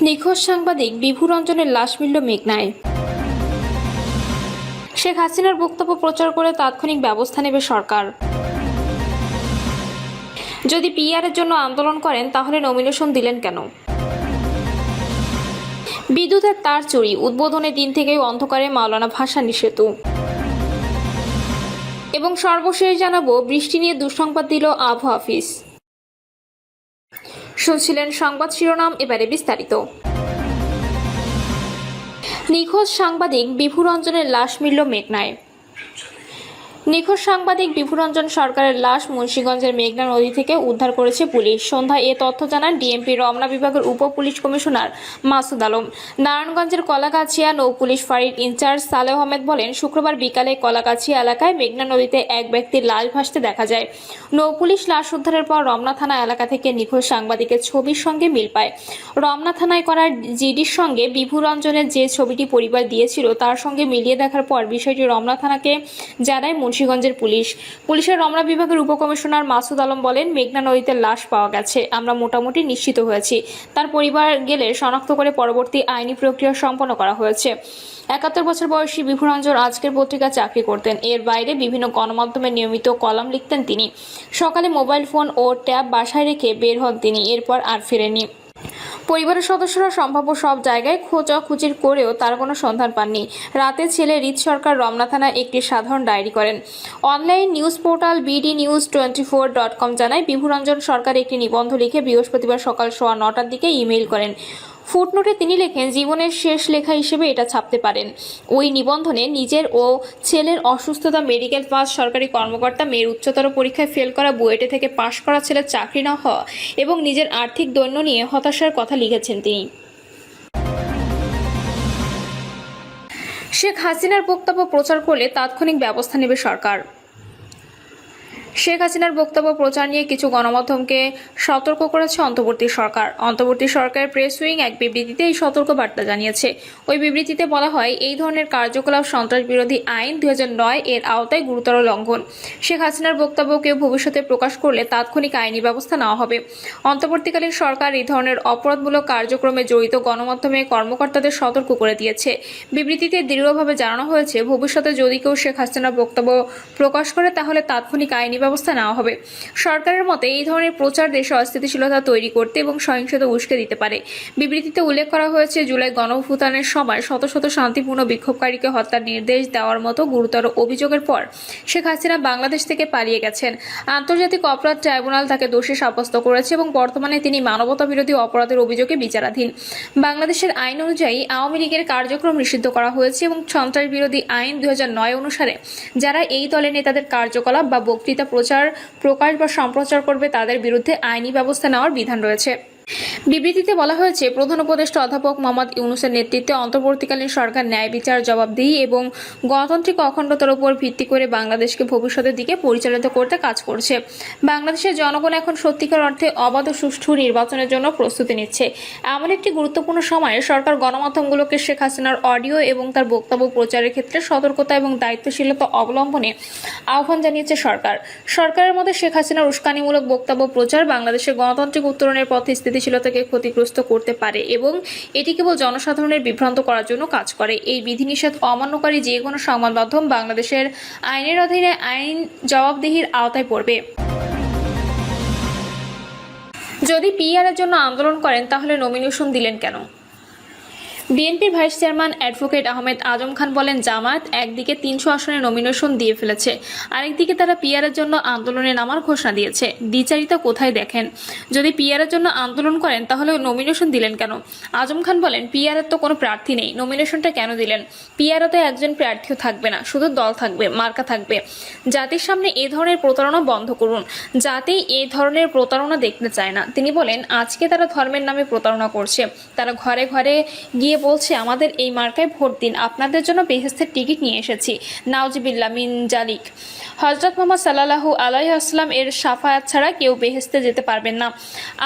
নিখোঁজ সাংবাদিক বিভু রঞ্জনের লাশ মিলল মেঘনায়। শেখ হাসিনার বক্তব্য প্রচার করে তাৎক্ষণিক ব্যবস্থা নেবে সরকার। যদি পিআরের জন্য আন্দোলন করেন তাহলে নমিনেশন দিলেন কেন? বিদ্যুতের তার চুরি, উদ্বোধনের দিন থেকেই অন্ধকারে মাওলানা ভাসানী সেতু। এবং সর্বশেষ জানাবো, বৃষ্টি নিয়ে দুঃসংবাদ দিল আবহাওয়া অফিস। শুনছিলেন সংবাদ শিরোনাম, এবারে বিস্তারিত। নিখোঁজ সাংবাদিক বিভু রঞ্জনের লাশ মিলল মেঘনায়। নিখোঁজ সাংবাদিক বিভু রঞ্জন সরকারের লাশ মুন্সিগঞ্জের মেঘনা নদী থেকে উদ্ধার করেছে পুলিশ। সন্ধ্যায় এ তথ্য জানান ডিএমপি রমনা বিভাগের উপ পুলিশ কমিশনার মাসুদ আলম। নারায়ণগঞ্জের কলাগাছিয়া নৌ পুলিশ ফাঁড়ির ইনচার্জ সালেহ আহমেদ বলেন, শুক্রবার বিকালে কলাগাছিয়া এলাকায় মেঘনা নদীতে এক ব্যক্তির লাশ ভাসতে দেখা যায়। নৌ পুলিশ লাশ উদ্ধারের পর রমনা থানা এলাকা থেকে নিখোঁজ সাংবাদিকের ছবির সঙ্গে মিল পায়। রমনা থানায় করা জিডির সঙ্গে বিভু রঞ্জনের যে ছবিটি পরিবার দিয়েছিল তার সঙ্গে মিলিয়ে দেখার পর বিষয়টি রমনা থানাকে জানায় মুন্সিগঞ্জের পুলিশের রমনা বিভাগের উপকমিশনার মাসুদ আলম বলেন, মেঘনা নদীতে লাশ পাওয়া গেছে, আমরা মোটামুটি নিশ্চিত হয়েছি। তার পরিবার গেলে শনাক্ত করে পরবর্তী আইনি প্রক্রিয়া সম্পন্ন করা হয়েছে। ৭১ বছর বয়সী বিভু রঞ্জন আজকের পত্রিকা চাকরি করতেন। এর বাইরে বিভিন্ন গণমাধ্যমে নিয়মিত কলাম লিখতেন তিনি। সকালে মোবাইল ফোন ও ট্যাব বাসায় রেখে বের হন তিনি, এরপর আর ফেরেননি। পরিবারের সদস্যরা সম্ভাব্য সব জায়গায় খোঁজাখুঁজির করেও তার কোনো সন্ধান পাননি। রাতে ছেলে রিত সরকার রমনা থানায় একটি সাধারণ ডায়েরি করেন। অনলাইন নিউজ পোর্টাল bdnews24.com জানায়, বিভু রঞ্জন সরকার একটি নিবন্ধ লিখে বৃহস্পতিবার সকাল 9:15 দিকে ইমেইল করেন। ফুটনোটে তিনি লেখেন, জীবনের শেষ লেখা হিসেবে এটা ছাপতে পারেন। ওই নিবন্ধনে নিজের ও ছেলের অসুস্থতা, মেডিকেল পাস, সরকারি কর্মকর্তা, মেয়ের উচ্চতর পরীক্ষায় ফেল করা, বুয়েটে থেকে পাশ করা ছেলের চাকরি না হওয়া এবং নিজের আর্থিক দৈন্য নিয়ে হতাশার কথা লিখেছেন তিনি। শেখ হাসিনার বক্তব্য প্রচার করলে তাৎক্ষণিক ব্যবস্থা নেবে সরকার। শেখ হাসিনার বক্তব্য প্রচার নিয়ে কিছু গণমাধ্যমকে সতর্ক করেছে অন্তর্বর্তী সরকার। অন্তর্বর্তী সরকারের প্রেস উইং এক বিবৃতিতে এই সতর্ক বার্তা জানিয়েছে। ওই বিবৃতিতে বলা হয়, এই ধরনের কার্যকলাপ সন্ত্রাস বিরোধী আইন 2009 এর আওতায় গুরুতর লঙ্ঘন। শেখ হাসিনার বক্তব্য কেউ ভবিষ্যতে প্রকাশ করলে তাৎক্ষণিক আইনি ব্যবস্থা নেওয়া হবে। অন্তর্বর্তীকালীন সরকার এই ধরনের অপরাধমূলক কার্যক্রমে জড়িত গণমাধ্যমে কর্মকর্তাদের সতর্ক করে দিয়েছে। বিবৃতিতে দৃঢ়ভাবে জানানো হয়েছে, ভবিষ্যতে যদি কেউ শেখ হাসিনার বক্তব্য প্রকাশ করে তাহলে তাৎক্ষণিক আইনি ব্যবস্থা নেওয়া হবে। সরকারের মতে এই ধরনের প্রচার দেশে অস্থিতিশীলতা তৈরি করতে এবং সহিংসতা উস্কে দিতে পারে। বিবৃতিতে উল্লেখ করা হয়েছে, জুলাই গণঅভ্যুত্থানের সময় শত শত শান্তিপূর্ণ বিক্ষোভকারীকে হত্যার নির্দেশ দেওয়ার মতো গুরুতর অভিযোগের পর শেখ হাসিনা বাংলাদেশ থেকে পালিয়ে গেছেন। আন্তর্জাতিক অপরাধ ট্রাইব্যুনাল তাকে দোষী সাব্যস্ত করেছে এবং বর্তমানে তিনি মানবতা বিরোধী অপরাধের অভিযোগে বিচারাধীন। বাংলাদেশের আইন অনুযায়ী আওয়ামী লীগের কার্যক্রম নিষিদ্ধ করা হয়েছে এবং সন্ত্রাস বিরোধী আইন 2009 অনুসারে যারা এই দলের নেতাদের কার্যকলাপ বা বক্তৃতা প্রকাশ বা সম্প্রচার করবে তাদের বিরুদ্ধে আইনি ব্যবস্থা নেওয়ার বিধান রয়েছে। বিবৃতিতে বলা হয়েছে, প্রধান উপদেষ্টা অধ্যাপক মোহাম্মদ ইউনূসের নেতৃত্বে অন্তর্বর্তীকালীন সরকার ন্যায় বিচার, জবাবদিহি এবং গণতান্ত্রিক অখণ্ডতার উপর ভিত্তি করে বাংলাদেশকে ভবিষ্যতের দিকে পরিচালিত করতে কাজ করছে। বাংলাদেশের জনগণ এখন সত্যিকার অর্থে অবাধ ও সুষ্ঠু নির্বাচনের জন্য প্রস্তুতি নিচ্ছে। এমন একটি গুরুত্বপূর্ণ সময়ে সরকার গণমাধ্যমগুলোকে শেখ হাসিনার অডিও এবং তার বক্তব্য প্রচারের ক্ষেত্রে সতর্কতা এবং দায়িত্বশীলতা অবলম্বনে আহ্বান জানিয়েছে সরকার। সরকারের মতে শেখ হাসিনার উস্কানিমূলক বক্তব্য প্রচার বাংলাদেশের গণতান্ত্রিক উত্তরণের পথে স্থিতিশীলতাকে ক্ষতিগ্রস্ত করতে পারে এবং এটি কেবল জনসাধারণের বিভ্রান্ত করার জন্য কাজ করে। এই বিধিনিষেধ অমান্যকারী যে কোনো সংবাদ মাধ্যম বাংলাদেশের আইনের অধীনে আইন জবাবদিহির আওতায় পড়বে। যদি পিআরের জন্য আন্দোলন করেন তাহলে নমিনেশন দিলেন কেন? বিএনপির vice chairman advocate Ahmed Azam Khan বলেন, জামায়াত একদিকে 300 আসনে নমিনেশন দিয়ে ফেলেছে, আরেকদিকে তারা পিআরের জন্য আন্দোলনে নামার ঘোষণা দিয়েছে। দ্বিচারিতা কোথায় দেখেন? যদি পিআরের জন্য আন্দোলন করেন তাহলে নমিনেশন দিলেন কেন? আজম খান বলেন, পিআরের তো কোনো প্রার্থী নেই, নমিনেশনটা কেন দিলেন? পিআরও তো একজন প্রার্থীও থাকবে না, শুধু দল থাকবে, মার্কা থাকবে। জাতির সামনে এ ধরনের প্রতারণা বন্ধ করুন। জাতি এই ধরনের প্রতারণা দেখতে চায় না। তিনি বলেন, আজকে তারা ধর্মের নামে প্রতারণা করছে। তারা ঘরে ঘরে গিয়ে গিয়ে বলছে, আমাদের এই মার্কায় ভোট দিন, আপনাদের জন্য বেহেশতের টিকিট নিয়ে এসেছি। নাউজিবিল্লাহ মিন জালিক। হযরত মুহাম্মদ সাল্লাল্লাহু আলাইহি ওয়াসাল্লাম এর শাফায়াত ছাড়া কেউ বেহেশতে যেতে পারবেন না।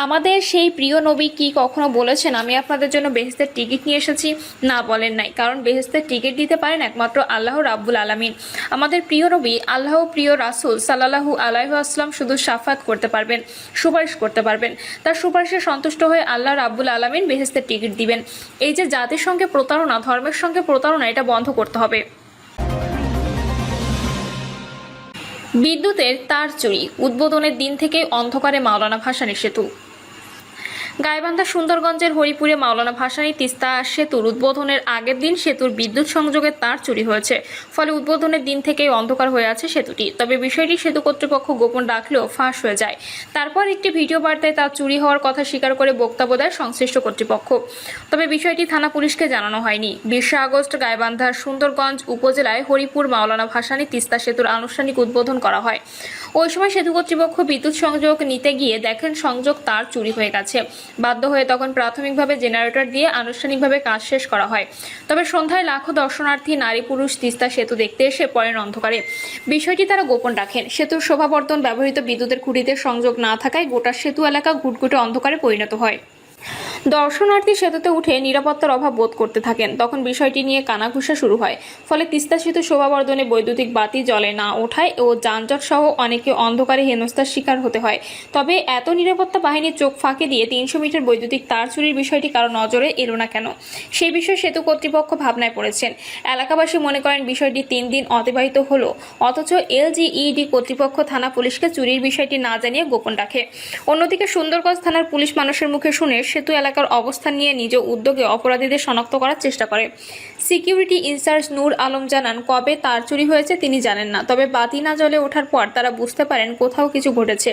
আমাদের সেই প্রিয় নবী কি কখনো বলেছেন আমি আপনাদের জন্য বেহেশতের টিকিট নিয়ে এসেছি? না, বলেন নাই, কারণ বেহেশতের টিকিট দিতে পারেন একমাত্র আল্লাহ রাব্বুল আলামিন। আমাদের প্রিয় নবী আল্লাহ প্রিয় রাসূল সাল্লাল্লাহু আলাইহি ওয়াসাল্লাম শুধু শাফায়াত করতে পারবেন, সুপারিশ করতে পারবেন। তার সুপারিশে সন্তুষ্ট হয়ে আল্লাহ রাব্বুল আলামিন বেহেশতের টিকিট দিবেন। এই যে জাতির সঙ্গে প্রতারণা, ধর্মের সঙ্গে প্রতারণা, এটা বন্ধ করতে হবে। বিদ্যুতের তার চুরি, উদ্বোধনের দিন থেকেই অন্ধকারে মাওলানা ভাসানী সেতু। গাইবান্ধা সুন্দরগঞ্জের হরিপুরে মাওলানা ভাসানী তিস্তা সেতুর উদ্বোধনের আগের দিন সেতুর বিদ্যুৎ সংযোগের তার চুরি হয়েছে। ফলে উদ্বোধনের দিন থেকেই অন্ধকার হয়ে আছে সেতুটি। তবে বিষয়টি সেতু কর্তৃপক্ষ গোপন রাখলেও ফাঁস হয়ে যায়। তারপর একটি ভিডিও বার্তায় তার চুরি হওয়ার কথা স্বীকার করে বক্তব্য দেয় সংশ্লিষ্ট কর্তৃপক্ষ। তবে বিষয়টি থানা পুলিশকে জানানো হয়নি। 20 আগস্ট গাইবান্ধার সুন্দরগঞ্জ উপজেলায় হরিপুর মাওলানা ভাসানী তিস্তা সেতুর আনুষ্ঠানিক উদ্বোধন করা হয়। ওই সময় সেতু কর্তৃপক্ষ বিদ্যুৎ সংযোগ নিতে গিয়ে দেখেন সংযোগ তার চুরি হয়ে গেছে। বাধ্য হয়ে তখন প্রাথমিকভাবে জেনারেটর দিয়ে আনুষ্ঠানিকভাবে কাজ শেষ করা হয়। তবে সন্ধ্যায় লাখো দর্শনার্থী নারী পুরুষ তিস্তা সেতু দেখতে এসে পড়েন অন্ধকারে। বিষয়টি তারা গোপন রাখেন। সেতুর শোভাবর্ধন ব্যবহৃত বিদ্যুতের খুঁটিতে সংযোগ না থাকায় গোটা সেতু এলাকা ঘুটঘুটে অন্ধকারে পরিণত হয়। দর্শনার্থী সেতুতে উঠে নিরাপত্তার অভাব বোধ করতে থাকেন। তখন বিষয়টি নিয়ে কানাঘুষা শুরু হয়। ফলে তিস্তা সেতু শোভাবর্ধনে বৈদ্যুতিক বাতি জ্বলে না ওঠায় ও যানজট সহ অনেকে অন্ধকারে হেনস্থার শিকার হতে হয়। তবে এত নিরাপত্তা বাহিনীর চোখ ফাঁকি দিয়ে 300 মিটার বৈদ্যুতিক তার চুরির বিষয়টি কারো নজরে এলো না কেন? সেই বিষয়ে সেতু কর্তৃপক্ষ ভাবনায় পড়েছেন। এলাকাবাসী মনে করেন বিষয়টি 3 দিন অতিবাহিত হলো, অথচ এলজিইডি কর্তৃপক্ষ থানা পুলিশকে চুরির বিষয়টি না জানিয়ে গোপন রাখে। অন্যদিকে সুন্দরগঞ্জ থানার পুলিশ মানুষের মুখে শুনে সেতু এলাকার অবস্থান নিয়ে নিজ উদ্যোগে অপরাধীদের শনাক্ত করার চেষ্টা করে। সিকিউরিটি ইনচার্জ নূর আলম জানান, কবে তার চুরি হয়েছে তিনি জানেন না, তবে বাতি না জ্বলে ওঠার পর তারা বুঝতে পারেন কোথাও কিছু ঘটেছে।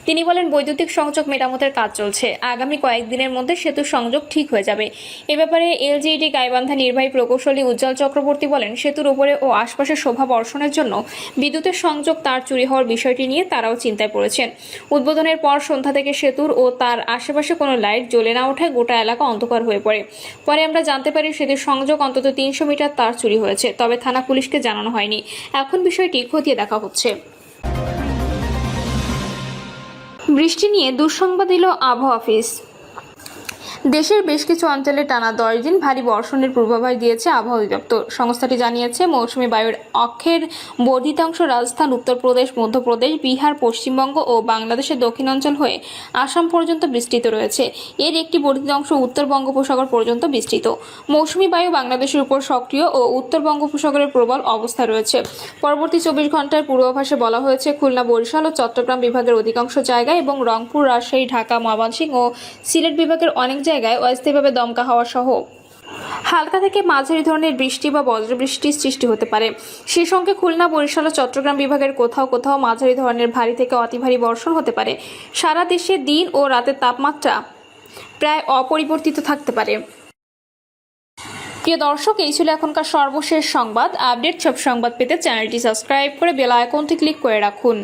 তিনি বলেন, বৈদ্যুতিক সংযোগ মেরামতের কাজ চলছে, আগামী কয়েকদিনের মধ্যে সেতুর সংযোগ ঠিক হয়ে যাবে। এ ব্যাপারে এলজিইডি গাইবান্ধা নির্বাহী প্রকৌশলী উজ্জ্বল চক্রবর্তী বলেন, সেতুর উপরে ও আশপাশে শোভা বর্ষণের জন্য বিদ্যুতের সংযোগ তার চুরি হওয়ার বিষয়টি নিয়ে তারাও চিন্তায় পড়েছেন। উদ্বোধনের পর সন্ধ্যা থেকে সেতুর ও তার আশেপাশে কোনো লাইট জ্বলে না ওঠায় গোটা এলাকা অন্ধকার হয়ে পড়ে। পরে আমরা জানতে পারি সেতুর সংযোগ অন্তত 300 মিটার তার চুরি হয়েছে। তবে থানা পুলিশকে জানানো হয়নি। এখন বিষয়টি খতিয়ে দেখা হচ্ছে। বৃষ্টি নিয়ে দুঃসংবাদ দিল আবহাওয়া অফিস। দেশের বেশ কিছু অঞ্চলে টানা 10 দিন ভারী বর্ষণের পূর্বাভাস দিয়েছে আবহাওয়া অধিদপ্তর। সংস্থাটি জানিয়েছে, মৌসুমী বায়ুর অক্ষের বর্ধিতাংশ রাজস্থান, উত্তরপ্রদেশ, মধ্যপ্রদেশ, বিহার, পশ্চিমবঙ্গ ও বাংলাদেশের দক্ষিণাঞ্চল হয়ে আসাম পর্যন্ত বিস্তৃত রয়েছে। এর একটি বর্ধিত অংশ উত্তর বঙ্গোপসাগর পর্যন্ত বিস্তৃত। মৌসুমী বায়ু বাংলাদেশের উপর সক্রিয় ও উত্তর বঙ্গোপসাগরের প্রবল অবস্থায় রয়েছে। পরবর্তী 24 ঘন্টার পূর্বাভাসে বলা হয়েছে, খুলনা, বরিশাল ও চট্টগ্রাম বিভাগের অধিকাংশ জায়গায় এবং রংপুর, রাজশাহী, ঢাকা, ময়মনসিংহ ও সিলেট বিভাগের অনেক জায়গায় অস্থায়ীভাবে দমকা হাওয়া সহ হালকা থেকে মাঝারি ধরনের বৃষ্টি বা বজ্রবৃষ্টির সৃষ্টি হতে পারে। সেই সঙ্গে খুলনা, বরিশাল ও চট্টগ্রাম বিভাগের কোথাও কোথাও মাঝারি ধরনের ভারী থেকে অতি ভারী বর্ষণ হতে পারে। সারা দেশে দিন ও রাতের তাপমাত্রা প্রায় অপরিবর্তিত থাকতে পারে। প্রিয় দর্শক, এই ছিল এখনকার সর্বশেষ সংবাদ। আপডেট সব সংবাদ পেতে চ্যানেলটি সাবস্ক্রাইব করে বেল আইকনটি ক্লিক করে রাখুন।